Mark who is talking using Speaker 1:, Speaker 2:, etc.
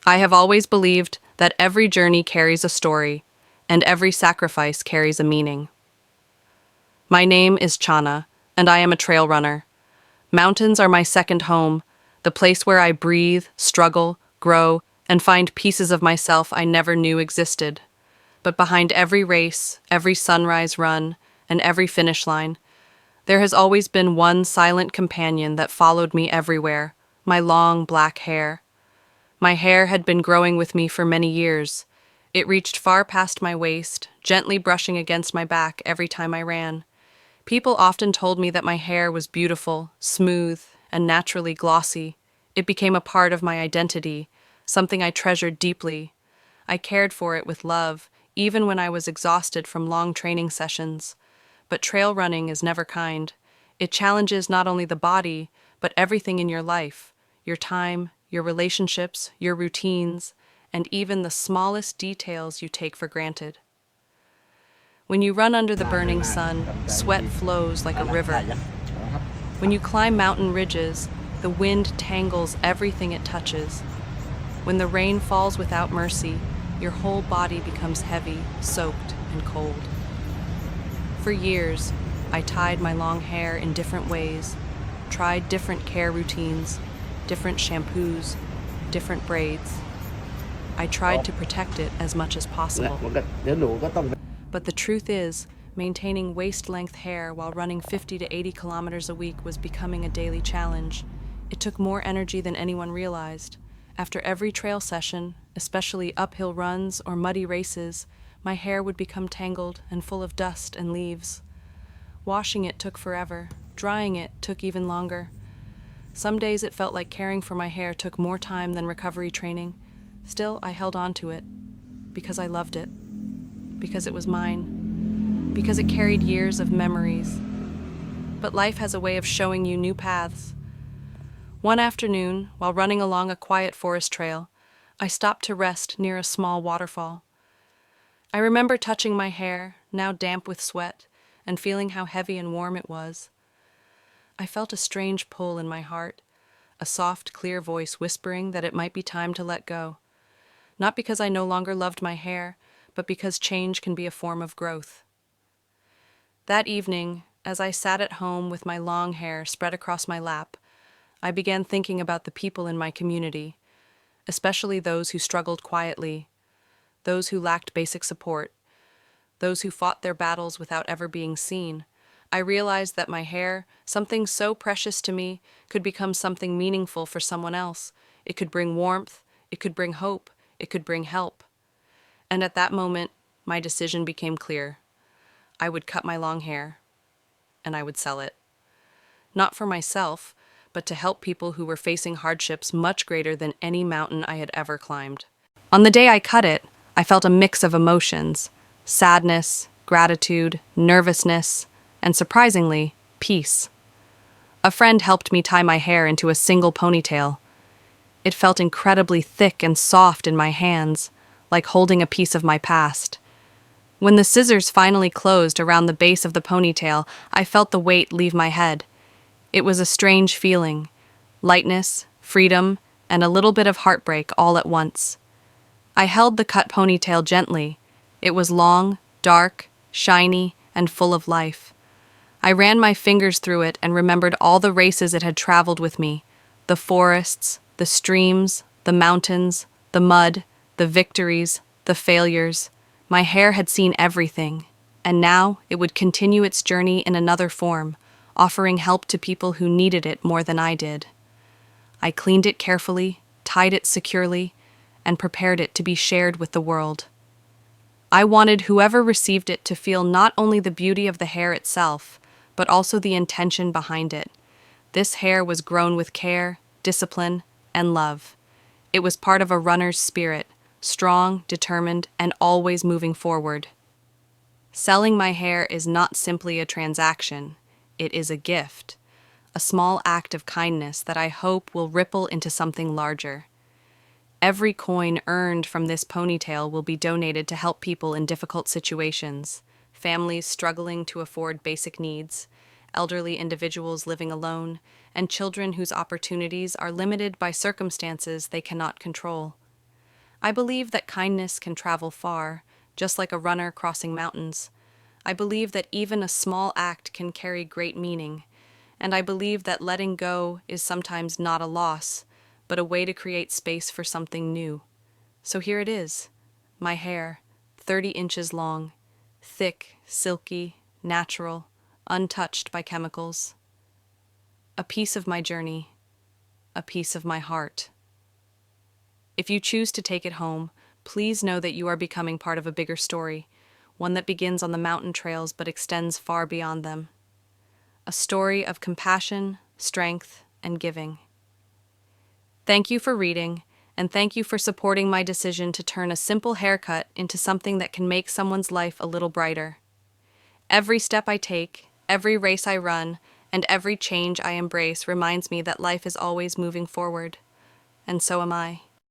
Speaker 1: I have always believed that every journey carries a story, and every sacrifice carries a meaning. My name is Chana, and I am a trail runner. Mountains are my second home, the place where I breathe, struggle, grow, and find pieces of myself I never knew existed. But behind every race, every sunrise run, and every finish line, there has always been one silent companion that followed me everywhere: my long black hair. My hair had been growing with me for many years. It reached far past my waist, gently brushing against my back every time I ran. People often told me that my hair was beautiful, smooth, and naturally glossy. It became a part of my identity, something I treasured deeply. I cared for it with love, even when I was exhausted from long training sessions. But trail running is never kind. It challenges not only the body, but everything in your life: your time, your relationships, your routines, and even the smallest details you take for granted. When you run under the burning sun, sweat flows like a river. When you climb mountain ridges, the wind tangles everything it touches. When the rain falls without mercy, your whole body becomes heavy, soaked, and cold. For years, I tied my long hair in different ways, tried different care routines, different shampoos, different braids. I tried to protect it as much as possible. But the truth is, maintaining waist-length hair while running 50 to 80 kilometers a week was becoming a daily challenge. It took more energy than anyone realized. After every trail session, especially uphill runs or muddy races, my hair would become tangled and full of dust and leaves. Washing it took forever. Drying it took even longer. Some days it felt like caring for my hair took more time than recovery training. Still, I held on to it because I loved it, because it was mine, because it carried years of memories. But life has a way of showing you new paths. One afternoon, while running along a quiet forest trail, I stopped to rest near a small waterfall. I remember touching my hair, now damp with sweat, and feeling how heavy and warm it was. I felt a strange pull in my heart, a soft, clear voice whispering that it might be time to let go. Not because I no longer loved my hair, but because change can be a form of growth. That evening, as I sat at home with my long hair spread across my lap, I began thinking about the people in my community, especially those who struggled quietly, those who lacked basic support, those who fought their battles without ever being seen. I realized that my hair, something so precious to me, could become something meaningful for someone else. It could bring warmth, it could bring hope, it could bring help. And at that moment, my decision became clear. I would cut my long hair, and I would sell it. Not for myself, but to help people who were facing hardships much greater than any mountain I had ever climbed. On the day I cut it, I felt a mix of emotions: sadness, gratitude, nervousness, and surprisingly, peace. A friend helped me tie my hair into a single ponytail. It felt incredibly thick and soft in my hands, like holding a piece of my past. When the scissors finally closed around the base of the ponytail, I felt the weight leave my head. It was a strange feeling: lightness, freedom, and a little bit of heartbreak all at once. I held the cut ponytail gently. It was long, dark, shiny, and full of life. I ran my fingers through it and remembered all the races it had traveled with me: the forests, the streams, the mountains, the mud, the victories, the failures. My hair had seen everything, and now it would continue its journey in another form, offering help to people who needed it more than I did. I cleaned it carefully, tied it securely, and prepared it to be shared with the world. I wanted whoever received it to feel not only the beauty of the hair itself, but also the intention behind it. This hair was grown with care, discipline, and love. It was part of a runner's spirit, strong, determined, and always moving forward. Selling my hair is not simply a transaction. It is a gift, a small act of kindness that I hope will ripple into something larger. Every coin earned from this ponytail will be donated to help people in difficult situations: families struggling to afford basic needs, elderly individuals living alone, and children whose opportunities are limited by circumstances they cannot control. I believe that kindness can travel far, just like a runner crossing mountains. I believe that even a small act can carry great meaning, and I believe that letting go is sometimes not a loss, but a way to create space for something new. So here it is, my hair, 30 inches long, thick, silky, natural, untouched by chemicals. A piece of my journey, a piece of my heart. If you choose to take it home, please know that you are becoming part of a bigger story, one that begins on the mountain trails but extends far beyond them. A story of compassion, strength, and giving. Thank you for reading, and thank you for supporting my decision to turn a simple haircut into something that can make someone's life a little brighter. Every step I take, every race I run, and every change I embrace reminds me that life is always moving forward. And so am I.